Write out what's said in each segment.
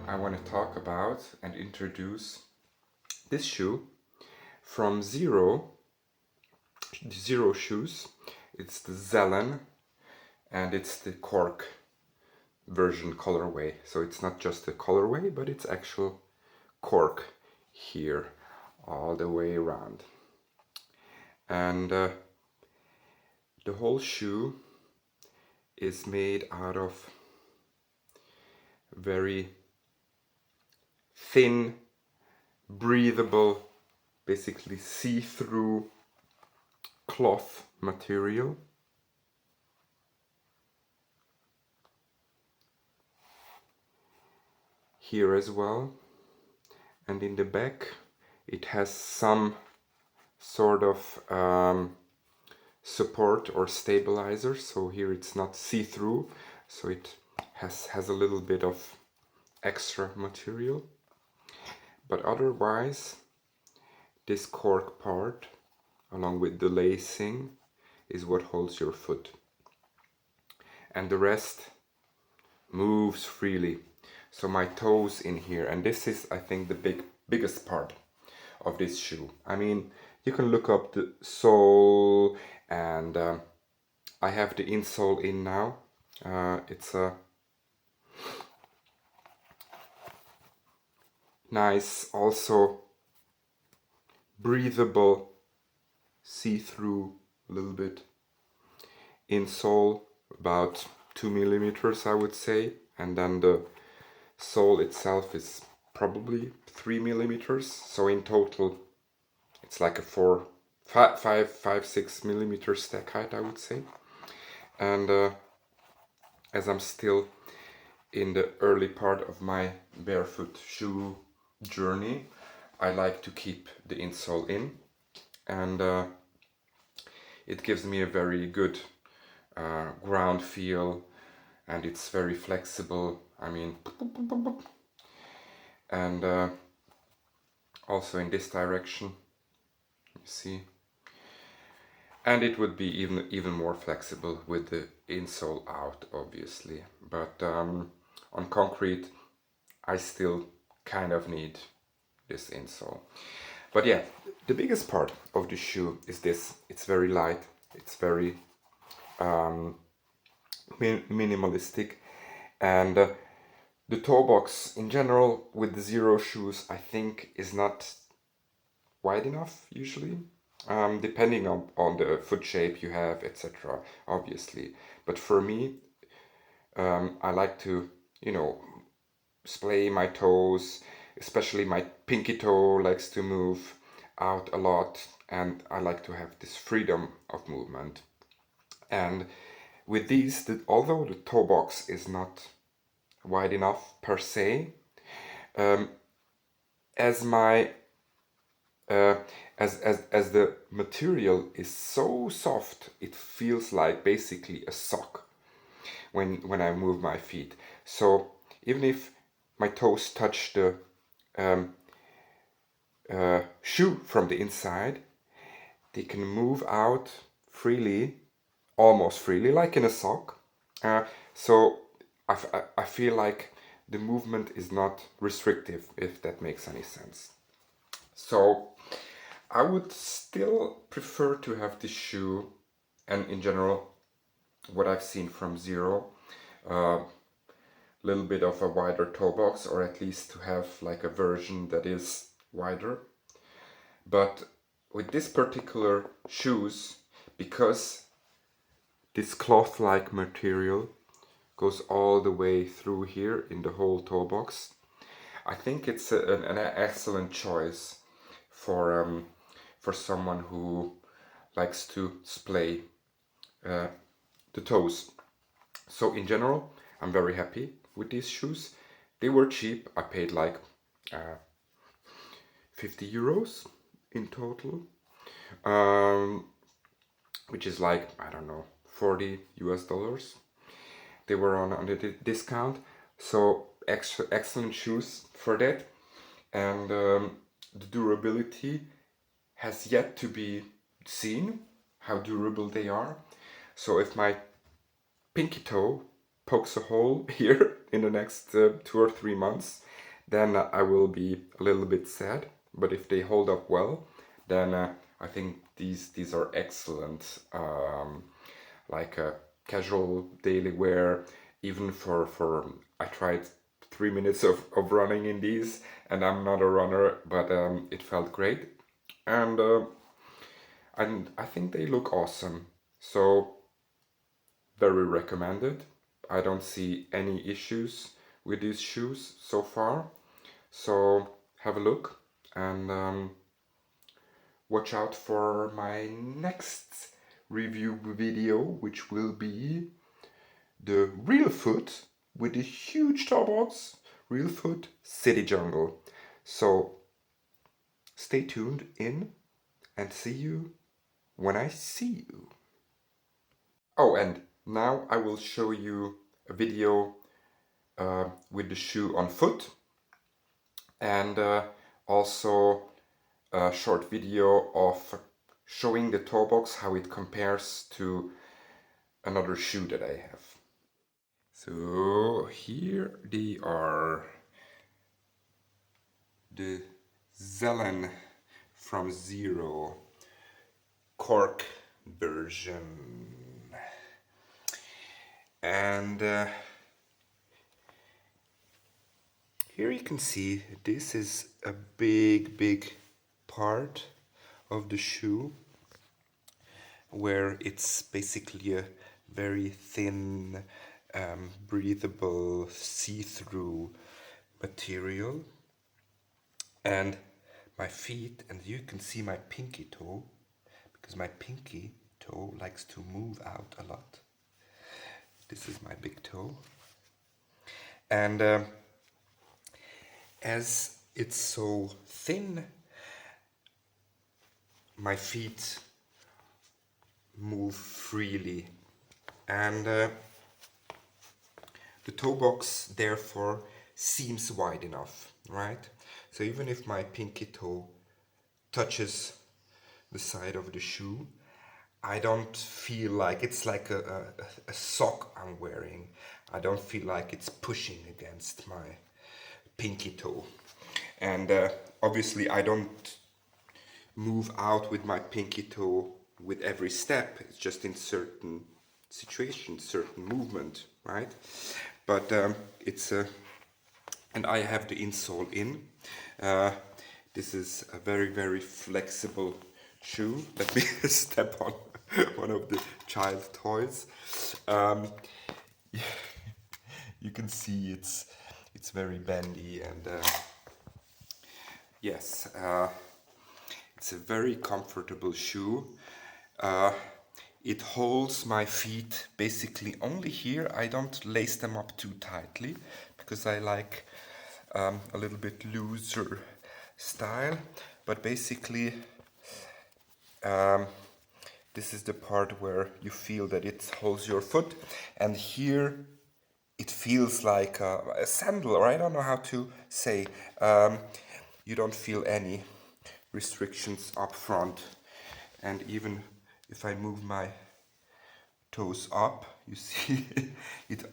I want to talk about and introduce this shoe from Xero shoes. It's the Zelen and it's the cork version colorway. So it's not just the colorway, but it's actual cork here all the way around. And the whole shoe is made out of very thin, breathable, basically see-through cloth material. Here as well, and in the back it has some sort of support or stabilizer, so here it's not see-through, so it has a little bit of extra material, but otherwise this cork part along with the lacing is what holds your foot, and the rest moves freely. So my toes in here, and this is, I think, the biggest part of this shoe. I mean, you can look up the sole, and I have the insole in now. It's a nice, also breathable, see-through a little bit insole, about 2 millimeters, I would say, and then the sole itself is probably 3 millimeters, so in total it's like a 6 millimeter stack height, I would say. And as I'm still in the early part of my barefoot shoe journey, I like to keep the insole in, and it gives me a very good ground feel, and it's very flexible. I mean, and also in this direction, you see, and it would be even more flexible with the insole out, obviously, but on concrete I still kind of need this insole. But yeah, the biggest part of the shoe is this. It's very light, it's very minimalistic, and the toe box in general with the Xero shoes, I think, is not wide enough usually, depending on the foot shape you have, etc., obviously. But for me, I like to, splay my toes, especially my pinky toe likes to move out a lot, and I like to have this freedom of movement. And with these, although the toe box is not wide enough per se, as my as the material is so soft, it feels like basically a sock when I move my feet. So even if my toes touch the shoe from the inside, they can move out freely, almost freely, like in a sock. So I feel like the movement is not restrictive, if that makes any sense. So I would still prefer to have this shoe, and in general, what I've seen from Xero, little bit of a wider toe box, or at least to have like a version that is wider. But with this particular shoes, because this cloth-like material goes all the way through here in the whole toe box, I think it's an excellent choice for someone who likes to splay the toes. So in general, I'm very happy with these shoes. They were cheap. I paid like 50 euros in total, which is like, I don't know, 40 US dollars. They were on the discount, so excellent shoes for that. And the durability has yet to be seen, how durable they are. So if my pinky toe pokes a hole here in the next 2 or 3 months, then I will be a little bit sad. But if they hold up well, then I think these are excellent, like a casual daily wear, even for I tried 3 minutes of running in these, and I'm not a runner, but it felt great, and I think they look awesome. So very recommended. I don't see any issues with these shoes so far. So have a look and watch out for my next review video, which will be the real foot with the huge toe box, real foot city jungle. So stay tuned in and see you when I see you. Oh, and now I will show you a video with the shoe on foot, and also a short video of showing the toe box, how it compares to another shoe that I have. So here they are, the Zelen from Xero cork version, and here you can see this is a big part of the shoe, where it's basically a very thin, breathable, see-through material. And my feet, and you can see my pinky toe, because my pinky toe likes to move out a lot. This is my big toe. And as it's so thin, my feet move freely, and the toe box therefore seems wide enough, right? So even if my pinky toe touches the side of the shoe, I don't feel like it's like a sock I'm wearing. I don't feel like it's pushing against my pinky toe. And obviously I don't move out with my pinky toe with every step. It's just in certain situations, certain movement, right? But it's a, and I have the insole in. This is a very flexible shoe. Let me step on one of the child toys. You can see it's very bendy, and yes, it's a very comfortable shoe. It holds my feet basically only here. I don't lace them up too tightly because I like a little bit looser style, but basically this is the part where you feel that it holds your foot, and here it feels like a sandal, or I don't know how to say. You don't feel any restrictions up front, and even if I move my toes up, you see it.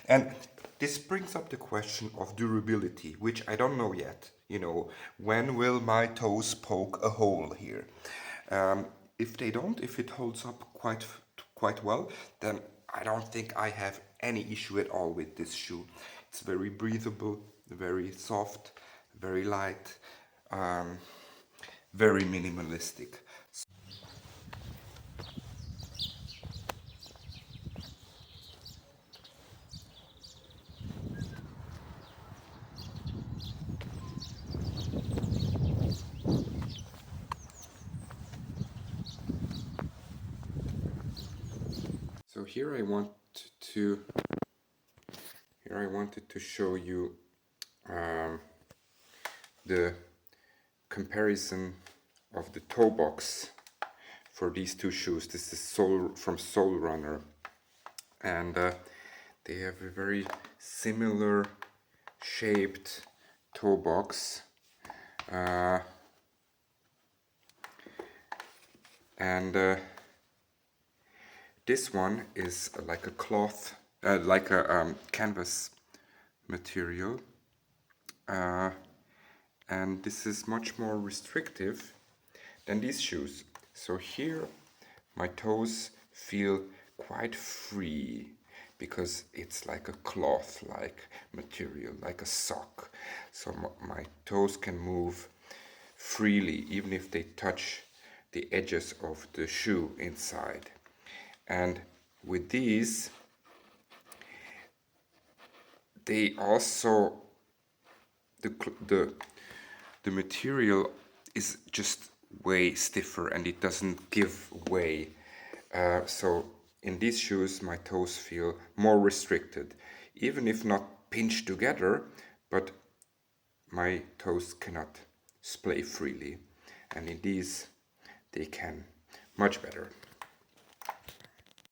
And this brings up the question of durability, which I don't know yet. You know, when will my toes poke a hole here? If they don't, if it holds up quite well, then I don't think I have any issue at all with this shoe. It's very breathable, very soft, very light, very minimalistic. So here I wanted to show you the comparison of the toe box for these two shoes. This is from Soul Runner, and they have a very similar shaped toe box, and this one is like a cloth, like a canvas material, and this is much more restrictive than these shoes. So here my toes feel quite free because it's like a cloth-like material, like a sock. So my toes can move freely even if they touch the edges of the shoe inside. And with these, they also, the material is just way stiffer and it doesn't give way. So in these shoes my toes feel more restricted, even if not pinched together, but my toes cannot splay freely. And in these they can much better.